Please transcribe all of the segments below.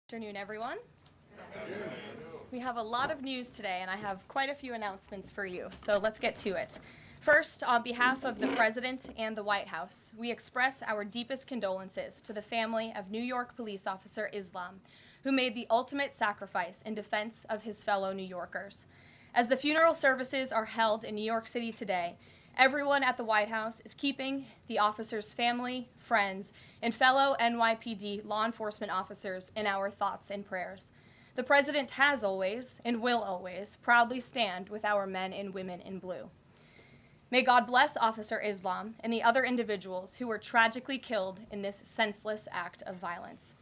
Afternoon, everyone. We have a lot of news today, and I have quite a few announcements for you, so let's get to it. First, on behalf of the President and the White House, we express our deepest condolences to the family of New York police officer Islam, who made the ultimate sacrifice in defense of his fellow New Yorkers. As the funeral services are held in New York City today, everyone at the White House is keeping the officer's family, friends, and fellow NYPD law enforcement officers in our thoughts and prayers. The President has always, and will always, proudly stand with our men and women in blue. May God bless Officer Islam and the other individuals who were tragically killed in this senseless act of violence.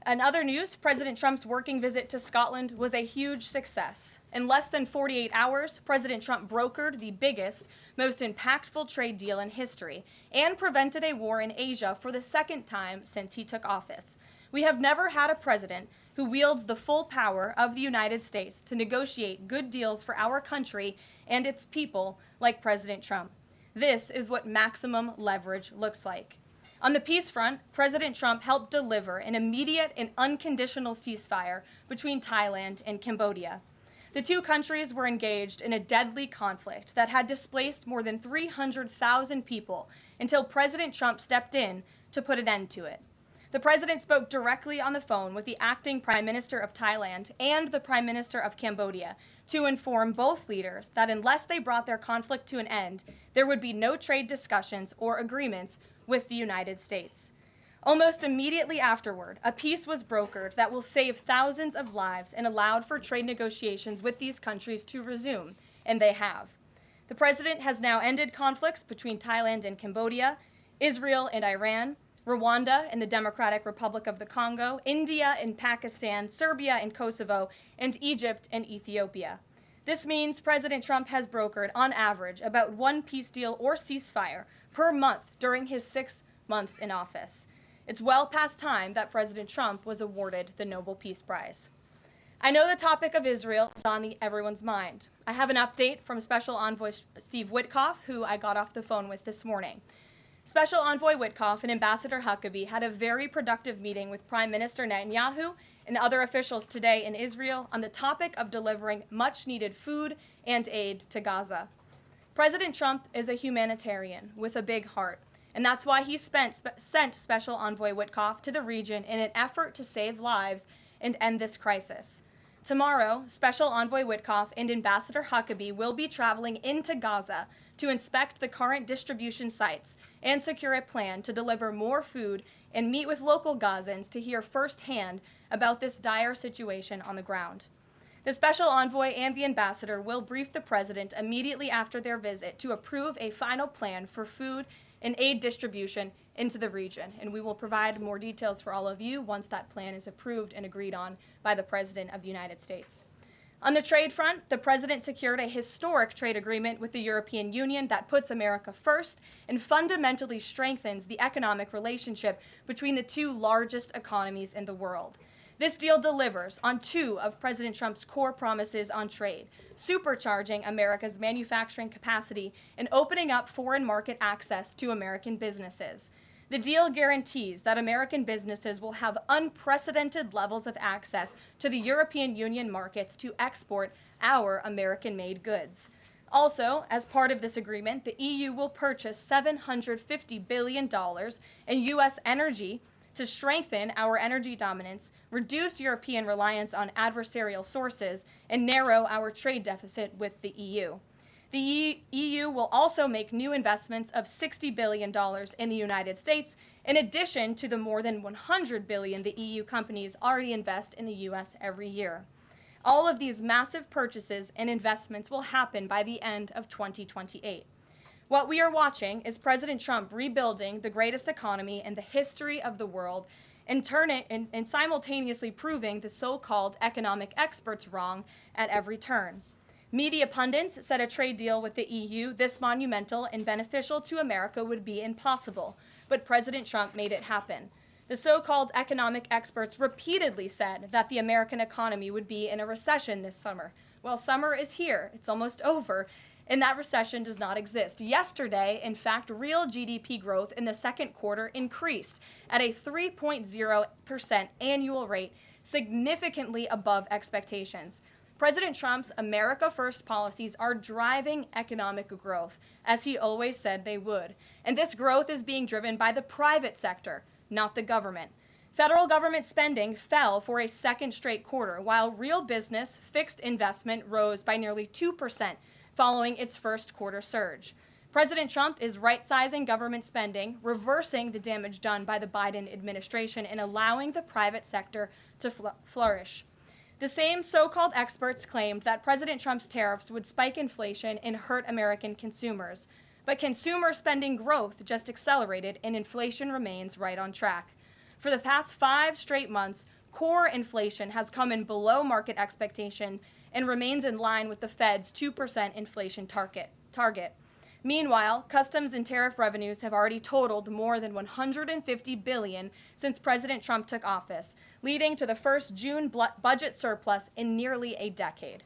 In other news, President Trump's working visit to Scotland was a huge success. In less than 48 hours, President Trump brokered the biggest, most impactful trade deal in history and prevented a war in Asia for the second time since he took office. We have never had a president who wields the full power of the United States to negotiate good deals for our country and its people like President Trump. This is what maximum leverage looks like. On the peace front, President Trump helped deliver an immediate and unconditional ceasefire between Thailand and Cambodia. The two countries were engaged in a deadly conflict that had displaced more than 300,000 people until President Trump stepped in to put an end to it. The president spoke directly on the phone with the acting Prime Minister of Thailand and the Prime Minister of Cambodia to inform both leaders that unless they brought their conflict to an end, there would be no trade discussions or agreements with the United States. Almost immediately afterward, a peace was brokered that will save thousands of lives and allowed for trade negotiations with these countries to resume, and they have. The president has now ended conflicts between Thailand and Cambodia, Israel and Iran, Rwanda and the Democratic Republic of the Congo, India and Pakistan, Serbia and Kosovo, and Egypt and Ethiopia. This means President Trump has brokered, on average, about one peace deal or ceasefire per month during his 6 months in office. It's well past time that President Trump was awarded the Nobel Peace Prize. I know the topic of Israel is on everyone's mind. I have an update from Special Envoy Steve Witkoff, who I got off the phone with this morning. Special Envoy Witkoff and Ambassador Huckabee had a very productive meeting with Prime Minister Netanyahu and other officials today in Israel on the topic of delivering much-needed food and aid to Gaza. President Trump is a humanitarian with a big heart, and that's why he sent Special Envoy Witkoff to the region in an effort to save lives and end this crisis. Tomorrow, Special Envoy Witkoff and Ambassador Huckabee will be traveling into Gaza to inspect the current distribution sites and secure a plan to deliver more food and meet with local Gazans to hear firsthand about this dire situation on the ground. The Special Envoy and the Ambassador will brief the President immediately after their visit to approve a final plan for food and aid distribution into the region, and we will provide more details for all of you once that plan is approved and agreed on by the President of the United States. On the trade front, the President secured a historic trade agreement with the European Union that puts America first and fundamentally strengthens the economic relationship between the two largest economies in the world. This deal delivers on two of President Trump's core promises on trade, supercharging America's manufacturing capacity and opening up foreign market access to American businesses. The deal guarantees that American businesses will have unprecedented levels of access to the European Union markets to export our American-made goods. Also, as part of this agreement, the EU will purchase $750 billion in U.S. energy to strengthen our energy dominance, reduce European reliance on adversarial sources, and narrow our trade deficit with the EU. The EU will also make new investments of $60 billion in the United States, in addition to the more than $100 billion the EU companies already invest in the U.S. every year. All of these massive purchases and investments will happen by the end of 2028. What we are watching is President Trump rebuilding the greatest economy in the history of the world and simultaneously proving the so-called economic experts wrong at every turn. Media pundits said a trade deal with the EU this monumental and beneficial to America would be impossible, but President Trump made it happen. The so-called economic experts repeatedly said that the American economy would be in a recession this summer. Well, summer is here. It's almost over. And that recession does not exist. Yesterday, in fact, real GDP growth in the second quarter increased at a 3.0% annual rate, significantly above expectations. President Trump's America First policies are driving economic growth, as he always said they would. And this growth is being driven by the private sector, not the government. Federal government spending fell for a second straight quarter, while real business fixed investment rose by nearly 2% following its first quarter surge. President Trump is right-sizing government spending, reversing the damage done by the Biden administration, and allowing the private sector to flourish. The same so-called experts claimed that President Trump's tariffs would spike inflation and hurt American consumers. But consumer spending growth just accelerated and inflation remains right on track. For the past 5 straight months, core inflation has come in below market expectation and remains in line with the Fed's 2% inflation target. Meanwhile, customs and tariff revenues have already totaled more than $150 billion since President Trump took office, leading to the first June budget surplus in nearly a decade.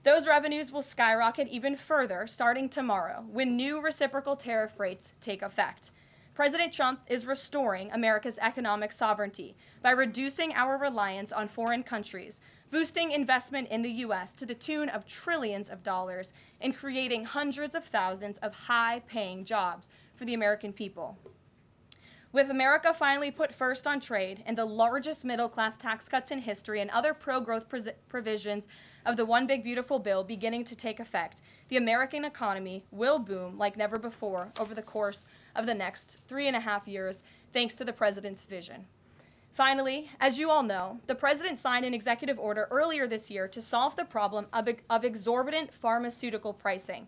Those revenues will skyrocket even further starting tomorrow when new reciprocal tariff rates take effect. President Trump is restoring America's economic sovereignty by reducing our reliance on foreign countries, boosting investment in the U.S. to the tune of trillions of dollars, and creating hundreds of thousands of high-paying jobs for the American people. With America finally put first on trade and the largest middle-class tax cuts in history and other pro-growth provisions of the One Big Beautiful Bill beginning to take effect, the American economy will boom like never before over the course of the next 3.5 years, thanks to the president's vision. Finally, as you all know, the president signed an executive order earlier this year to solve the problem of exorbitant pharmaceutical pricing.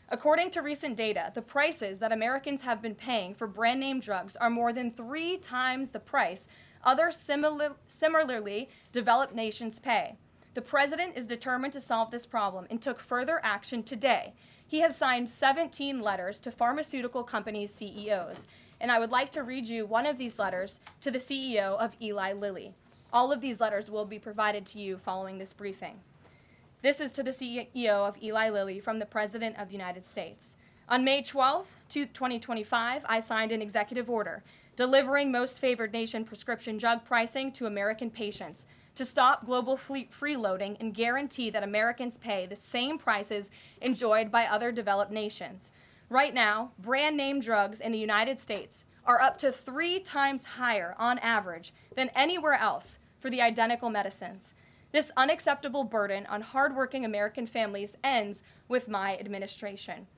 According to recent data, the prices that Americans have been paying for brand name drugs are more than 3 times the price other similarly developed nations pay. The president is determined to solve this problem and took further action today. He has signed 17 letters to pharmaceutical companies' CEOs. And I would like to read you one of these letters to the CEO of Eli Lilly. All of these letters will be provided to you following this briefing. This is to the CEO of Eli Lilly from the President of the United States. On May 12, 2025, I signed an executive order delivering most favored nation prescription drug pricing to American patients to stop global freeloading and guarantee that Americans pay the same prices enjoyed by other developed nations. Right now, brand name drugs in the United States are up to 3 times higher on average than anywhere else for the identical medicines. This unacceptable burden on hardworking American families ends with my administration.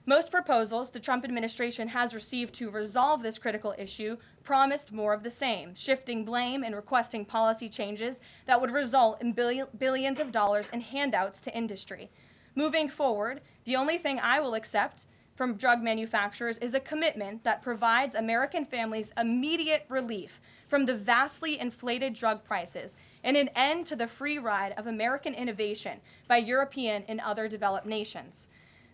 Most proposals the Trump administration has received to resolve this critical issue promised more of the same, shifting blame and requesting policy changes that would result in billions of dollars in handouts to industry. Moving forward, the only thing I will accept from drug manufacturers is a commitment that provides American families immediate relief from the vastly inflated drug prices and an end to the free ride of American innovation by European and other developed nations.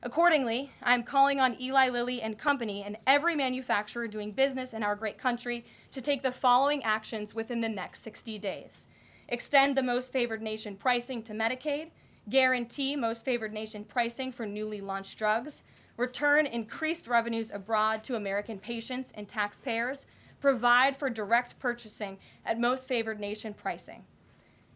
Accordingly, I'm calling on Eli Lilly and Company and every manufacturer doing business in our great country to take the following actions within the next 60 days. Extend the most favored nation pricing to Medicaid, guarantee most favored nation pricing for newly launched drugs, return increased revenues abroad to American patients and taxpayers, provide for direct purchasing at most favored nation pricing.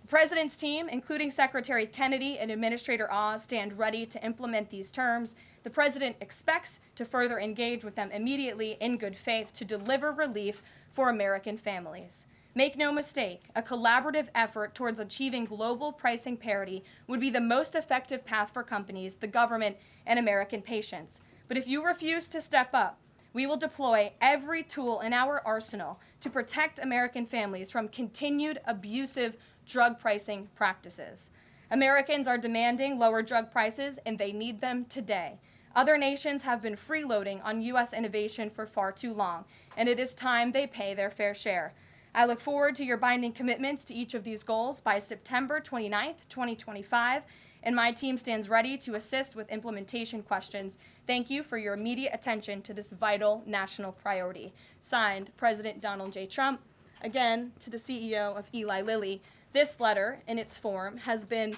The President's team, including Secretary Kennedy and Administrator Oz, stand ready to implement these terms. The President expects to further engage with them immediately in good faith to deliver relief for American families. Make no mistake, a collaborative effort towards achieving global pricing parity would be the most effective path for companies, the government, and American patients. But if you refuse to step up, we will deploy every tool in our arsenal to protect American families from continued abusive drug pricing practices. Americans are demanding lower drug prices, and they need them today. Other nations have been freeloading on U.S. innovation for far too long, and it is time they pay their fair share. I look forward to your binding commitments to each of these goals by September 29th, 2025, and my team stands ready to assist with implementation questions. Thank you for your immediate attention to this vital national priority. Signed, President Donald J. Trump. Again, to the CEO of Eli Lilly. This letter, in its form, has been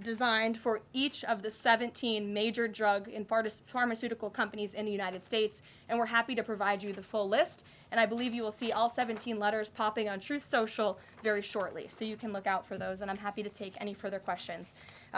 designed for each of the 17 major drug and pharmaceutical companies in the United States, and we're happy to provide you the full list. And I believe you will see all 17 letters popping on Truth Social very shortly, so you can look out for those, and I'm happy to take any further questions.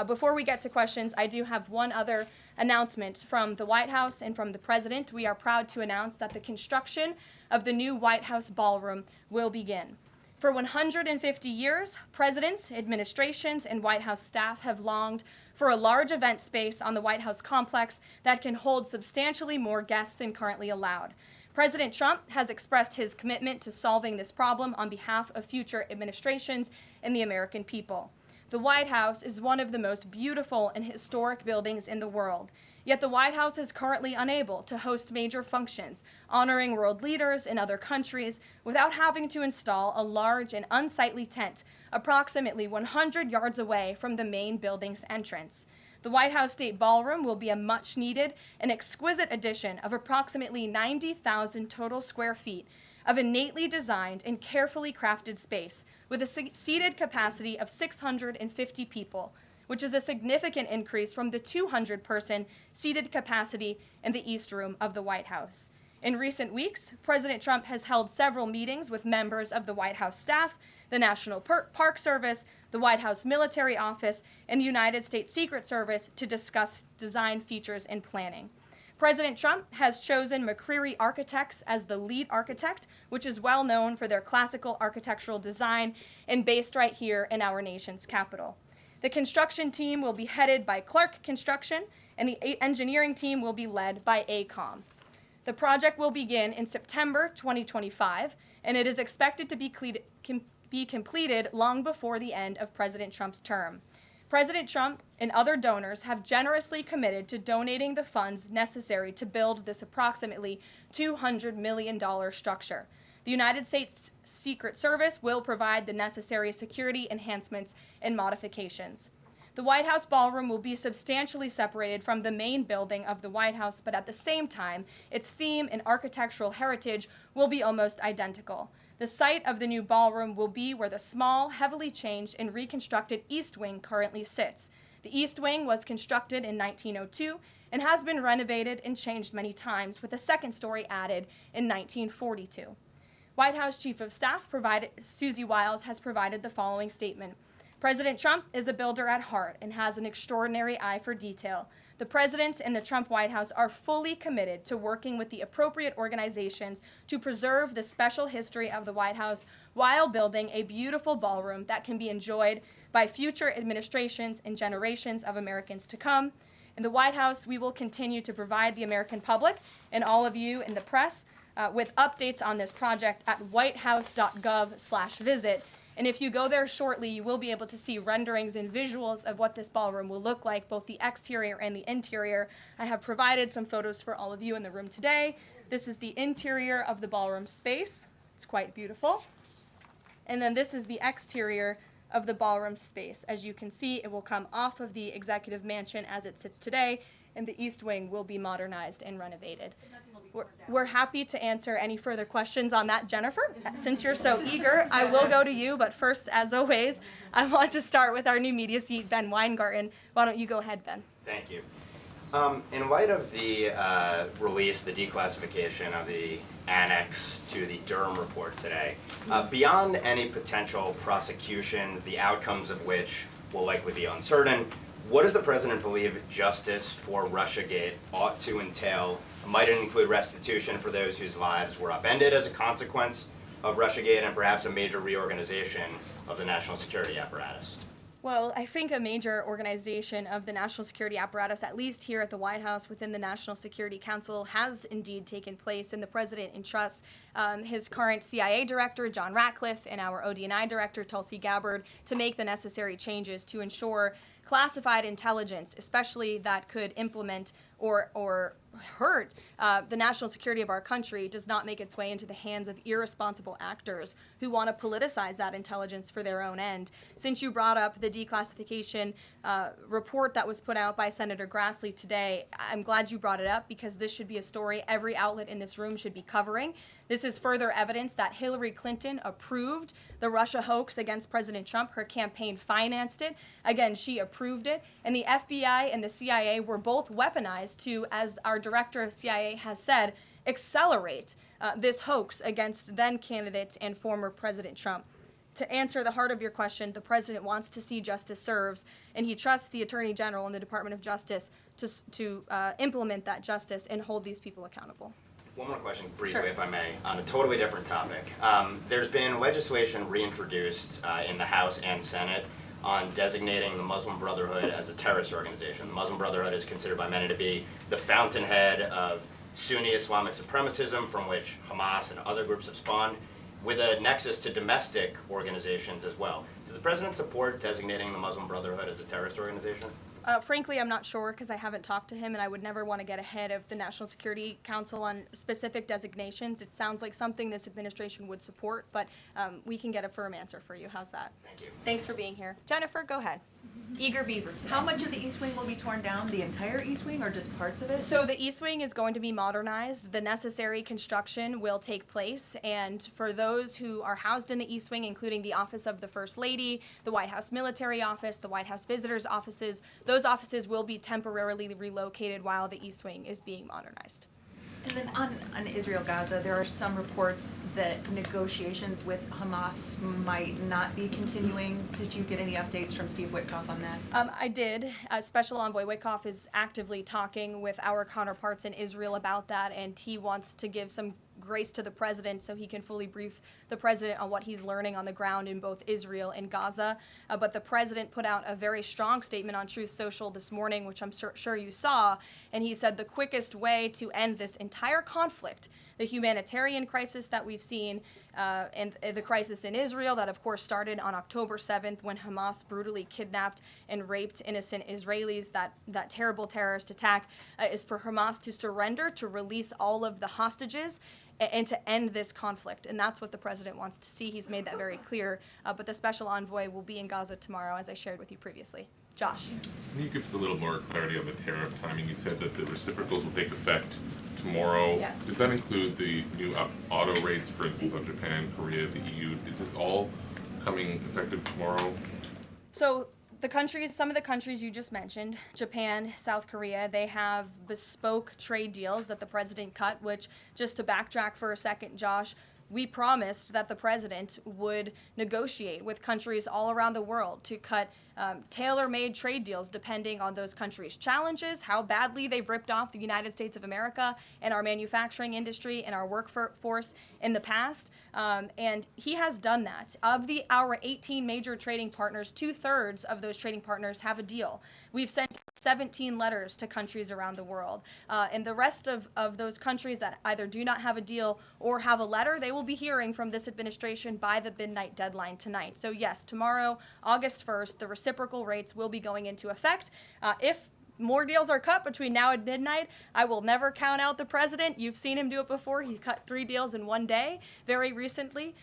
Before we get to questions, I do have one other announcement from the White House and from the President. We are proud to announce that the construction of the new White House ballroom will begin. For 150 years, presidents, administrations, and White House staff have longed for a large event space on the White House complex that can hold substantially more guests than currently allowed. President Trump has expressed his commitment to solving this problem on behalf of future administrations and the American people. The White House is one of the most beautiful and historic buildings in the world. Yet the White House is currently unable to host major functions, honoring world leaders in other countries without having to install a large and unsightly tent approximately 100 yards away from the main building's entrance. The White House State Ballroom will be a much-needed and exquisite addition of approximately 90,000 total square feet of innately designed and carefully crafted space with a seated capacity of 650 people, which is a significant increase from the 200-person seated capacity in the East Room of the White House. In recent weeks, President Trump has held several meetings with members of the White House staff, the National Park Service, the White House Military Office, and the United States Secret Service to discuss design features and planning. President Trump has chosen McCreary Architects as the lead architect, which is well known for their classical architectural design and based right here in our nation's capital. The construction team will be headed by Clark Construction, and the engineering team will be led by AECOM. The project will begin in September 2025, and it is expected to be completed long before the end of President Trump's term. President Trump and other donors have generously committed to donating the funds necessary to build this approximately $200 million structure. The United States Secret Service will provide the necessary security enhancements and modifications. The White House ballroom will be substantially separated from the main building of the White House, but at the same time, its theme and architectural heritage will be almost identical. The site of the new ballroom will be where the small, heavily changed and reconstructed East Wing currently sits. The East Wing was constructed in 1902 and has been renovated and changed many times, with a second story added in 1942. White House Chief of Staff Susie Wiles has provided the following statement. President Trump is a builder at heart and has an extraordinary eye for detail. The President and the Trump White House are fully committed to working with the appropriate organizations to preserve the special history of the White House while building a beautiful ballroom that can be enjoyed by future administrations and generations of Americans to come. In the White House, we will continue to provide the American public and all of you in the press with updates on this project at whitehouse.gov/visit. And if you go there shortly, you will be able to see renderings and visuals of what this ballroom will look like, both the exterior and the interior. I have provided some photos for all of you in the room today. This is the interior of the ballroom space. It's quite beautiful. And then this is the exterior of the ballroom space. As you can see, it will come off of the executive mansion as it sits today, and the East Wing will be modernized and renovated. We're happy to answer any further questions on that, Jennifer. Since you're so eager, I will go to you, but first, as always, I want to start with our new media seat, Ben Weingarten. Why don't you go ahead, Ben? Thank you. In light of the release, the declassification of the annex to the Durham report today, beyond any potential prosecutions, the outcomes of which will likely be uncertain, what does the President believe justice for Russiagate ought to entail? Might it include restitution for those whose lives were upended as a consequence of Russiagate, and perhaps a major reorganization of the national security apparatus? Well, I think a major organization of the national security apparatus, at least here at the White House within the National Security Council, has indeed taken place, and the President entrusts his current CIA director, John Ratcliffe, and our ODNI director, Tulsi Gabbard, to make the necessary changes to ensure classified intelligence, especially that could implement or hurt the national security of our country, does not make its way into the hands of irresponsible actors who want to politicize that intelligence for their own end. Since you brought up the declassification report that was put out by Senator Grassley today, I'm glad you brought it up, because this should be a story every outlet in this room should be covering. This is further evidence that Hillary Clinton approved the Russia hoax against President Trump. Her campaign financed it. Again, she approved approved it, and the FBI and the CIA were both weaponized to, as our director of CIA has said, accelerate this hoax against then candidate and former President Trump. To answer the heart of your question, the president wants to see justice served, and he trusts the Attorney General and the Department of Justice to implement that justice and hold these people accountable. One more question, briefly, Sure. if I may, on a totally different topic. There's been legislation reintroduced in the House and Senate on designating the Muslim Brotherhood as a terrorist organization. The Muslim Brotherhood is considered by many to be the fountainhead of Sunni Islamic supremacism from which Hamas and other groups have spawned, with a nexus to domestic organizations as well. Does the president support designating the Muslim Brotherhood as a terrorist organization? Frankly, I'm not sure because I haven't talked to him, and I would never want to get ahead of the National Security Council on specific designations. It sounds like something this administration would support, but we can get a firm answer for you. How's that? Thank you. Thanks for being here. Jennifer, go ahead. Eager beaver today. How much of the East Wing will be torn down? The entire East Wing or just parts of it? So the East Wing is going to be modernized. The necessary construction will take place, and for those who are housed in the East Wing, including the Office of the First Lady, the White House Military Office, the White House Visitors Offices, those offices will be temporarily relocated while the East Wing is being modernized. And then on Israel-Gaza, there are some reports that negotiations with Hamas might not be continuing. Did you get any updates from Steve Witkoff on that? I did. Special Envoy Witkoff is actively talking with our counterparts in Israel about that, and he wants to give some grace to the president so he can fully brief the president on what he's learning on the ground in both Israel and Gaza. But the president put out a very strong statement on Truth Social this morning, which I'm sure you saw, and he said the quickest way to end this entire conflict, the humanitarian crisis that we've seen, and the crisis in Israel that of course started on October 7th when Hamas brutally kidnapped and raped innocent Israelis, that terrible terrorist attack, is for Hamas to surrender, to release all of the hostages, and to end this conflict. And that's what the president wants to see. He's made that very clear. But the special envoy will be in Gaza tomorrow, as I shared with you previously. Josh. Can you give us a little more clarity on the tariff timing? You said that the reciprocals will take effect tomorrow. Yes. Does that include the new auto rates, for instance, on Japan, Korea, the EU? Is this all coming effective tomorrow? So some of the countries you just mentioned, Japan, South Korea, they have bespoke trade deals that the president cut, which, just to backtrack for a second, Josh, we promised that the president would negotiate with countries all around the world to cut tailor-made trade deals depending on those countries' challenges, how badly they've ripped off the United States of America and our manufacturing industry and our workforce in the past. And he has done that. Of our 18 major trading partners, 2/3 of those trading partners have a deal. We've sent 17 letters to countries around the world. And the rest of those countries that either do not have a deal or have a letter, they will be hearing from this administration by the midnight deadline tonight. So yes, tomorrow, August 1st, the reciprocal rates will be going into effect. If more deals are cut between now and midnight, I will never count out the president. You've seen him do it before. He cut 3 deals in one day very recently.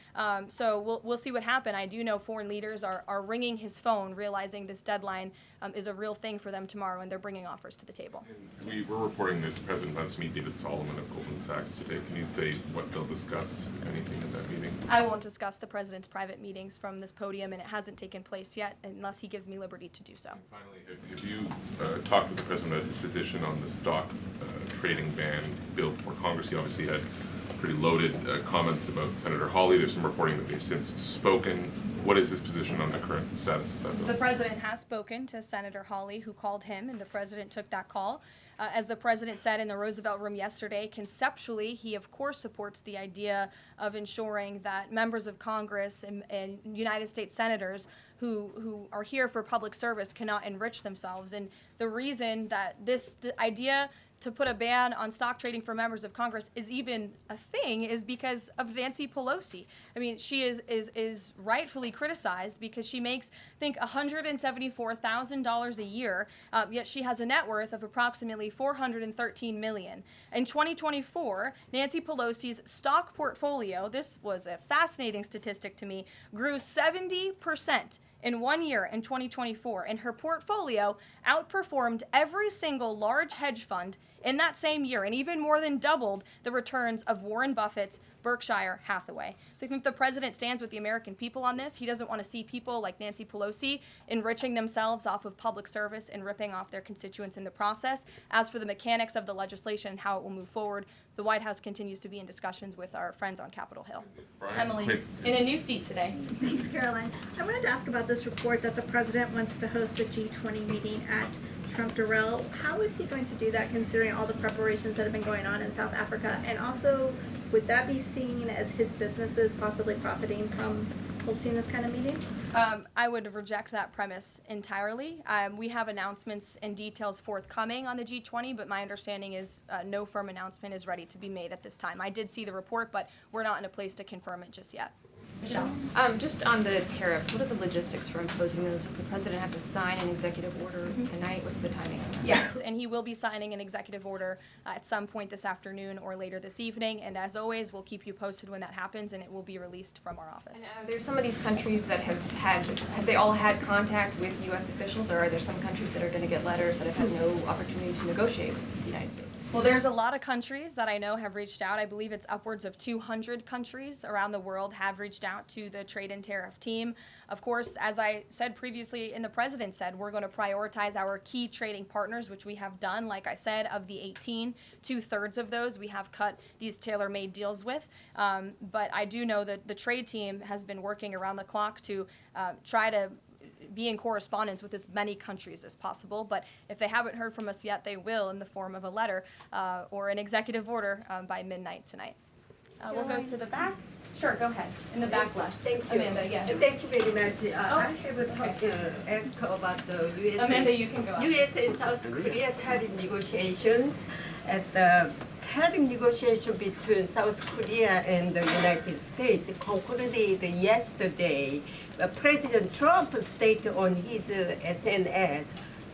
So we'll see what happens. I do know foreign leaders are ringing his phone, realizing this deadline is a real thing for them tomorrow, and they're bringing offers to the table. And we were reporting that the president wants to meet David Solomon of Goldman Sachs today. Can you say what they'll discuss, if anything, in that meeting? I won't discuss the president's private meetings from this podium, and it hasn't taken place yet unless he gives me liberty to do so. And finally, have you talked with the president about his position on the stock trading ban bill before Congress? He obviously had pretty loaded comments about Senator Hawley. There's some reporting that they've since spoken. What is his position on the current status of that bill? The president has spoken to Senator Hawley, who called him, and the president took that call. As the president said in the Roosevelt Room yesterday, conceptually, he of course supports the idea of ensuring that members of Congress and United States senators who are here for public service cannot enrich themselves. And the reason that this idea to put a ban on stock trading for members of Congress is even a thing is because of Nancy Pelosi. I mean, she is rightfully criticized because she makes, I think, $174,000 a year, yet she has a net worth of approximately $413 million. In 2024, Nancy Pelosi's stock portfolio, this was a fascinating statistic to me, grew 70% in 1 year in 2024, and her portfolio outperformed every single large hedge fund in that same year, and even more than doubled the returns of Warren Buffett's Berkshire Hathaway. So I think the president stands with the American people on this. He doesn't want to see people like Nancy Pelosi enriching themselves off of public service and ripping off their constituents in the process. As for the mechanics of the legislation and how it will move forward, the White House continues to be in discussions with our friends on Capitol Hill. Emily, in a new seat today. Thanks, Karoline. I wanted to ask about this report that the president wants to host a G20 meeting at Trump Durrell. How is he going to do that, considering all the preparations that have been going on in South Africa? And also, would that be seen as his businesses possibly profiting from hosting this kind of meeting? I would reject that premise entirely. We have announcements and details forthcoming on the G20, but my understanding is no firm announcement is ready to be made at this time. I did see the report, but we're not in a place to confirm it just yet. Michelle? Just on the tariffs, what are the logistics for imposing those? Does the president have to sign an executive order tonight? What's the timing on that? Yes, and he will be signing an executive order at some point this afternoon or later this evening. And as always, we'll keep you posted when that happens, and it will be released from our office. And there's some of these countries that have they all had contact with U.S. officials, or are there some countries that are going to get letters that have had no opportunity to negotiate with the United States? Well, there's a lot of countries that I know have reached out. I believe it's upwards of 200 countries around the world have reached out to the trade and tariff team. Of course, as I said previously and the president said, we're going to prioritize our key trading partners, which we have done. Like I said, of the 18, 2/3 of those we have cut these tailor-made deals with. But I do know that the trade team has been working around the clock to try to be in correspondence with as many countries as possible. But if they haven't heard from us yet, they will in the form of a letter or an executive order by midnight tonight. We'll go to the back. Sure, go ahead. In the back left. Thank you. Amanda, yes. Thank you very much. I have a talk ask about the U.S. Amanda, you can go up. U.S. and South Korea tariff negotiations. At the tariff negotiation between South Korea and the United States concluded yesterday. President Trump stated on his SNS,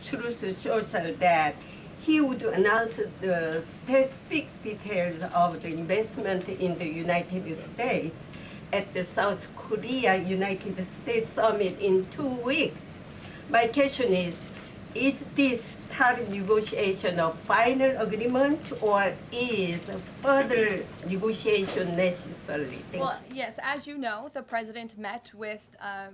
Truth Social, that he would announce the specific details of the investment in the United States at the South Korea United States Summit in 2 weeks. My question is this tariff negotiation a final agreement, or is further negotiation necessary? Well, yes, as you know, the president met with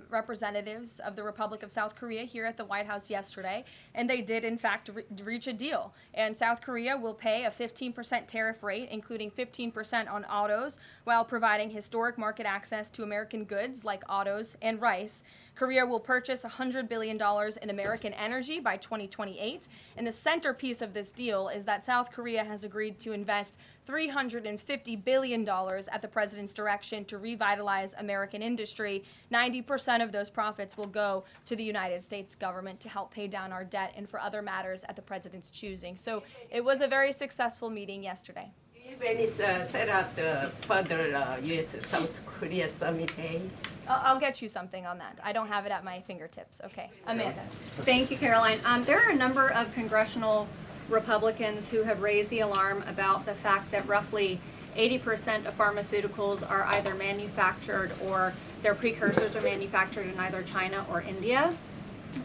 representatives of the Republic of South Korea here at the White House yesterday, and they did, in fact, reach a deal. And South Korea will pay a 15% tariff rate, including 15% on autos, while providing historic market access to American goods like autos and rice. Korea will purchase $100 billion in American energy by 2028. And the centerpiece of this deal is that South Korea has agreed to invest $350 billion at the president's direction to revitalize American industry. 90% of those profits will go to the United States government to help pay down our debt and for other matters at the president's choosing. So it was a very successful meeting yesterday. Do you have any set up the further U.S.-South Korea summit day? I'll get you something on that. I don't have it at my fingertips. Okay, Amanda. Thank you, Caroline. There are a number of congressional Republicans who have raised the alarm about the fact that roughly 80% of pharmaceuticals are either manufactured or their precursors are manufactured in either China or India.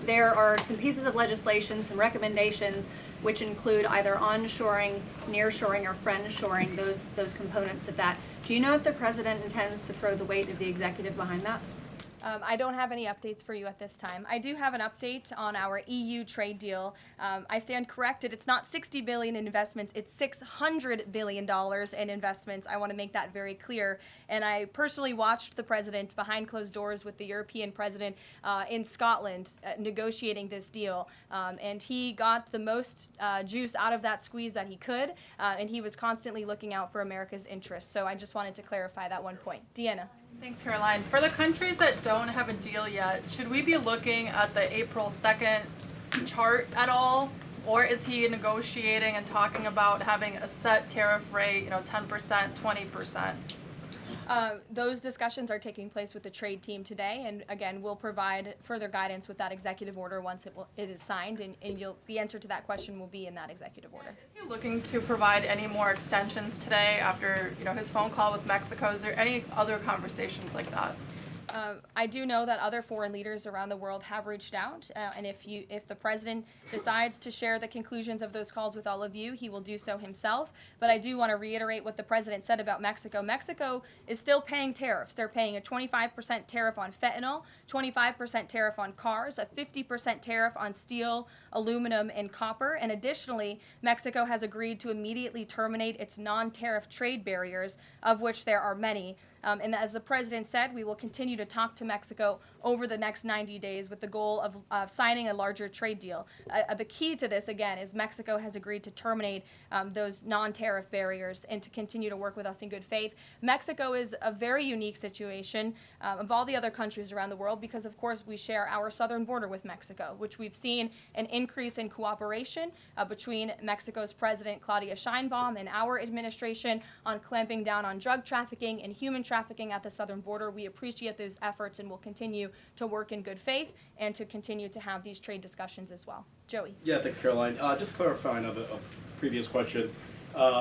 There are some pieces of legislation, some recommendations, which include either onshoring, nearshoring, or friendshoring, those components of that. Do you know if the president intends to throw the weight of the executive behind that? I don't have any updates for you at this time. I do have an update on our EU trade deal. I stand corrected. It's not $60 billion in investments. It's $600 billion in investments. I want to make that very clear. And I personally watched the president behind closed doors with the European president in Scotland negotiating this deal. And he got the most juice out of that squeeze that he could. And he was constantly looking out for America's interests. So I just wanted to clarify that one point. Deanna. Thanks, Caroline. For the countries that don't have a deal yet, should we be looking at the April 2nd chart at all? Or is he negotiating and talking about having a set tariff rate, 10%, 20%? Those discussions are taking place with the trade team today, and again, we'll provide further guidance with that executive order once it is signed, and the answer to that question will be in that executive order. Is he looking to provide any more extensions today after his phone call with Mexico? Is there any other conversations like that? I do know that other foreign leaders around the world have reached out, and if the president decides to share the conclusions of those calls with all of you, he will do so himself. But I do want to reiterate what the president said about Mexico. Mexico is still paying tariffs. They're paying a 25% tariff on fentanyl, 25% tariff on cars, a 50% tariff on steel, aluminum, and copper. And additionally, Mexico has agreed to immediately terminate its non-tariff trade barriers, of which there are many. And as the president said, we will continue to talk to Mexico over the next 90 days with the goal of signing a larger trade deal. The key to this, again, is Mexico has agreed to terminate those non-tariff barriers and to continue to work with us in good faith. Mexico is a very unique situation of all the other countries around the world because, of course, we share our southern border with Mexico, which we've seen an increase in cooperation between Mexico's President Claudia Sheinbaum and our administration on clamping down on drug trafficking and human trafficking at the southern border. We appreciate those efforts and will continue to work in good faith and to continue to have these trade discussions as well. Joey. Yeah, thanks, Caroline. Just clarifying a previous question.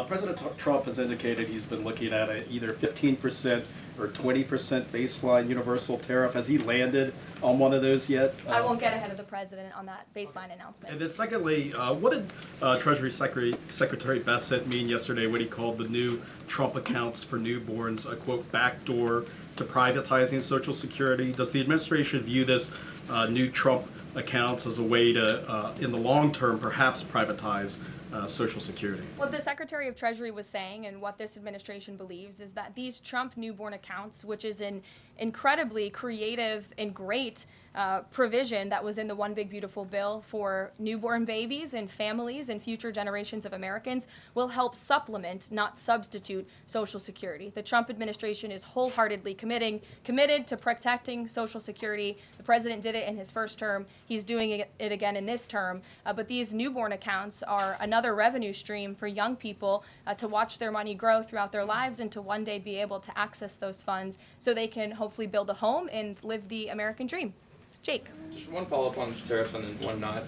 President Trump has indicated he's been looking at either 15% or 20% baseline universal tariff. Has he landed on one of those yet? I won't get ahead of the president on that baseline announcement. And then secondly, what did Treasury Secretary Bessent mean yesterday when he called the new Trump accounts for newborns a, quote, backdoor to privatizing Social Security? Does the administration view this new Trump accounts as a way to, in the long term, perhaps privatize Social Security? What the Secretary of Treasury was saying and what this administration believes is that these Trump newborn accounts, which is an incredibly creative and great provision that was in the One Big Beautiful Bill for newborn babies and families and future generations of Americans, will help supplement, not substitute, Social Security. The Trump administration is wholeheartedly committed to protecting Social Security. The president did it in his first term. He's doing it again in this term. But these newborn accounts are another revenue stream for young people to watch their money grow throughout their lives and to one day be able to access those funds so they can hopefully build a home and live the American dream. Jake. Just one follow-up on tariffs and then one not.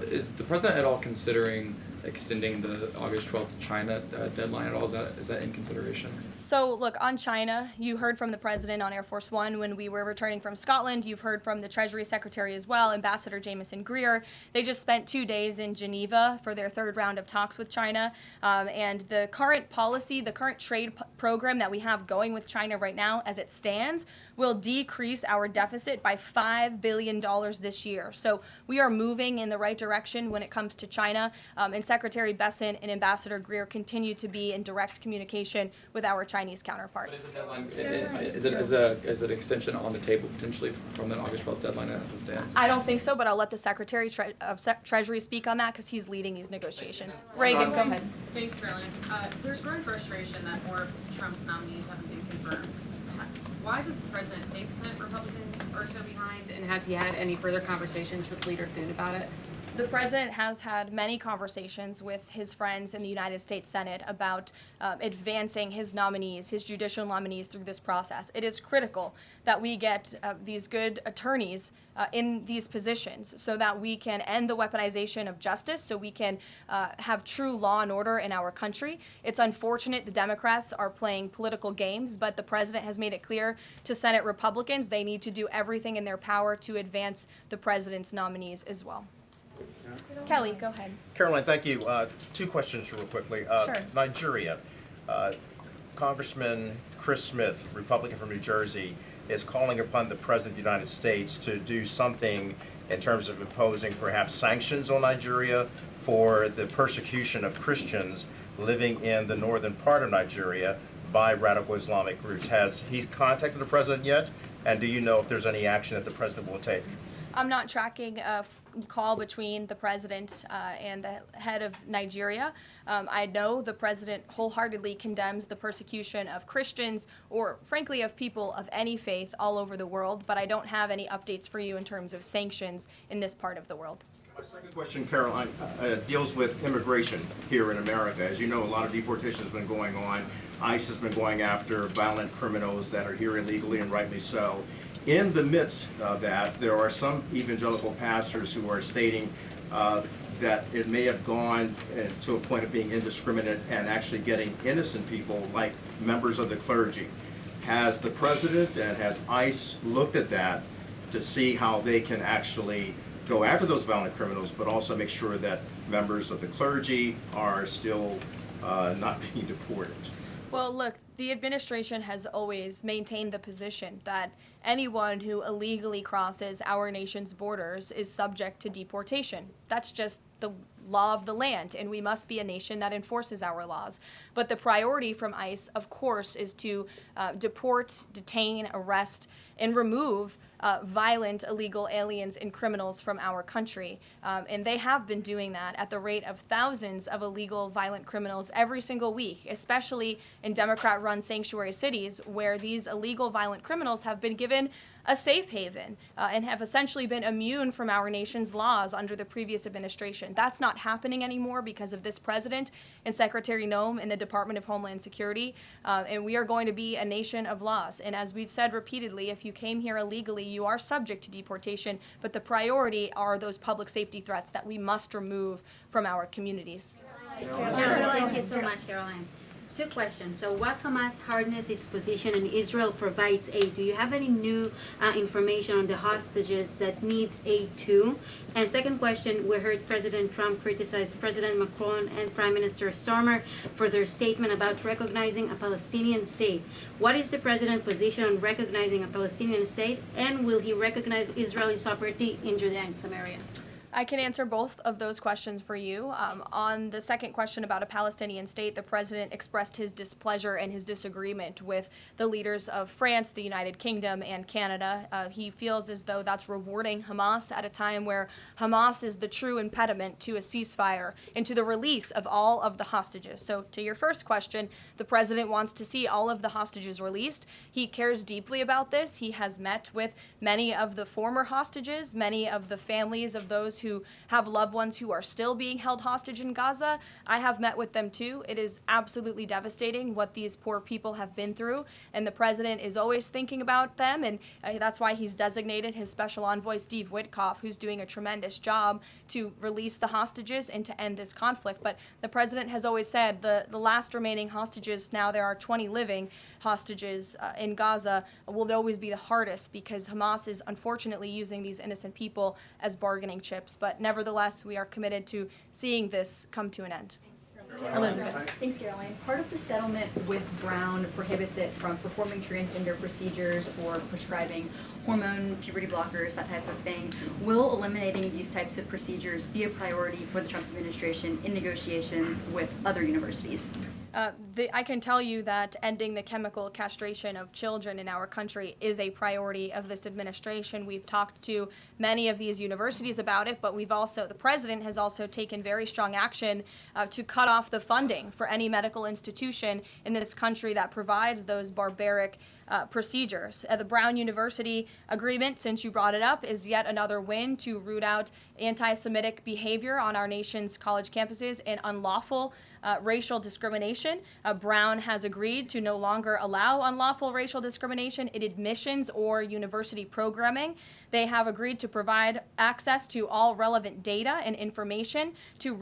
Is the president at all considering extending the August 12th China deadline at all? Is that in consideration? So look, on China, you heard from the president on Air Force One when we were returning from Scotland. You've heard from the Treasury Secretary as well, Ambassador Jameson Greer. They just spent 2 days in Geneva for their third round of talks with China. And the current policy, the current trade program that we have going with China right now as it stands will decrease our deficit by $5 billion this year. So we are moving in the right direction when it comes to China. And Secretary Bessent and Ambassador Greer continue to be in direct communication with our Chinese counterparts. But is the deadline, is an extension on the table potentially from that August 12th deadline as it stands? I don't think so, but I'll let the Secretary of Treasury speak on that because he's leading these negotiations. Reagan, go ahead. Thanks, Caroline. There's growing frustration that more of Trump's nominees haven't been confirmed. Why does the president think Senate Republicans are so behind, and has he had any further conversations with Leader Thune about it? The president has had many conversations with his friends in the United States Senate about advancing his nominees, his judicial nominees through this process. It is critical that we get these good attorneys in these positions so that we can end the weaponization of justice, so we can have true law and order in our country. It's unfortunate the Democrats are playing political games, but the president has made it clear to Senate Republicans they need to do everything in their power to advance the president's nominees as well. Kelly, go ahead. Caroline, thank you. 2 questions real quickly. Sure. Nigeria. Congressman Chris Smith, Republican from New Jersey, is calling upon the President of the United States to do something in terms of imposing perhaps sanctions on Nigeria for the persecution of Christians living in the northern part of Nigeria by radical Islamic groups. Has he contacted the President yet? And do you know if there's any action that the President will take? I'm not tracking a call between the president and the head of Nigeria. I know the president wholeheartedly condemns the persecution of Christians or, frankly, of people of any faith all over the world, but I don't have any updates for you in terms of sanctions in this part of the world. My second question, Caroline, deals with immigration here in America. As you know, a lot of deportation has been going on. ICE has been going after violent criminals that are here illegally, and rightly so. In the midst of that, there are some evangelical pastors who are stating that it may have gone to a point of being indiscriminate and actually getting innocent people, like members of the clergy. Has the president and has ICE looked at that to see how they can actually go after those violent criminals, but also make sure that members of the clergy are still not being deported? Well, look, the administration has always maintained the position that anyone who illegally crosses our nation's borders is subject to deportation. That's just the law of the land, and we must be a nation that enforces our laws. But the priority from ICE, of course, is to deport, detain, arrest, and remove violent illegal aliens and criminals from our country. And they have been doing that at the rate of thousands of illegal violent criminals every single week, especially in Democrat-run sanctuary cities where these illegal violent criminals have been given a safe haven and have essentially been immune from our nation's laws under the previous administration. That's not happening anymore because of this president and Secretary Noem in the Department of Homeland Security, and we are going to be a nation of laws. And as we've said repeatedly, if you came here illegally, you are subject to deportation, but the priority are those public safety threats that we must remove from our communities. Thank you so much, Karoline. Two questions. So what Hamas hardens its position and Israel provides aid? Do you have any new information on the hostages that need aid too? And second question, we heard President Trump criticize President Macron and Prime Minister Starmer for their statement about recognizing a Palestinian state. What is the president's position on recognizing a Palestinian state, and will he recognize Israeli sovereignty in Judea and Samaria? I can answer both of those questions for you. On the second question about a Palestinian state, the president expressed his displeasure and his disagreement with the leaders of France, the United Kingdom, and Canada. He feels as though that's rewarding Hamas at a time where Hamas is the true impediment to a ceasefire and to the release of all of the hostages. So to your first question, the president wants to see all of the hostages released. He cares deeply about this. He has met with many of the former hostages, many of the families of those who have loved ones who are still being held hostage in Gaza. I have met with them too. It is absolutely devastating what these poor people have been through, and the president is always thinking about them, and that's why he's designated his special envoy, Steve Witkoff, who's doing a tremendous job to release the hostages and to end this conflict. But the president has always said the last remaining hostages, now there are 20 living hostages in Gaza, will always be the hardest because Hamas is unfortunately using these innocent people as bargaining chips. But nevertheless, we are committed to seeing this come to an end. Elizabeth. Thanks, Caroline. Part of the settlement with Brown prohibits it from performing transgender procedures or prescribing hormone, puberty blockers, that type of thing. Will eliminating these types of procedures be a priority for the Trump administration in negotiations with other universities? I can tell you that ending the chemical castration of children in our country is a priority of this administration. We've talked to many of these universities about it, but the president has also taken very strong action to cut off the funding for any medical institution in this country that provides those barbaric procedures. The Brown University agreement, since you brought it up, is yet another win to root out anti-Semitic behavior on our nation's college campuses and unlawful racial discrimination. Brown has agreed to no longer allow unlawful racial discrimination in admissions or university programming. They have agreed to provide access to all relevant data and information to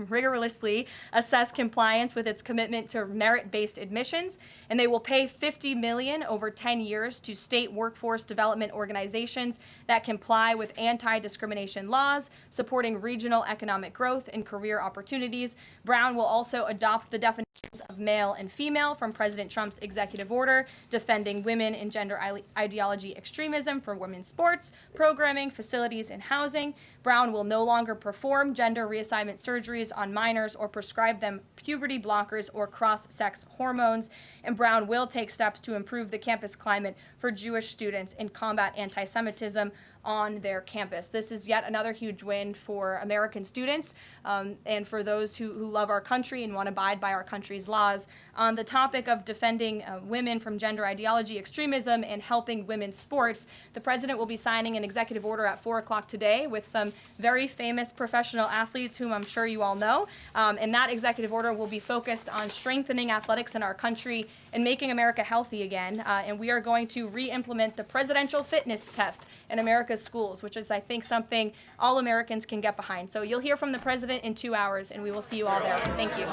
rigorously assess compliance with its commitment to merit-based admissions, and they will pay $50 million over 10 years to state workforce development organizations that comply with anti-discrimination laws, supporting regional economic growth and career opportunities. Brown will also adopt the definitions of male and female from President Trump's executive order, defending women and gender ideology extremism for women's sports, programming, facilities, and housing. Brown will no longer perform gender reassignment surgeries on minors or prescribe them puberty blockers or cross-sex hormones. And Brown will take steps to improve the campus climate for Jewish students and combat anti-Semitism on their campus. This is yet another huge win for American students and for those who love our country and want to abide by our country's laws. On the topic of defending women from gender ideology extremism and helping women's sports, the president will be signing an executive order at 4 o'clock today with some very famous professional athletes whom I'm sure you all know. And that executive order will be focused on strengthening athletics in our country and making America healthy again. And we are going to re-implement the presidential fitness test in America's schools, which is, I think, something all Americans can get behind. So you'll hear from the president in 2 hours, and we will see you all there. Thank you.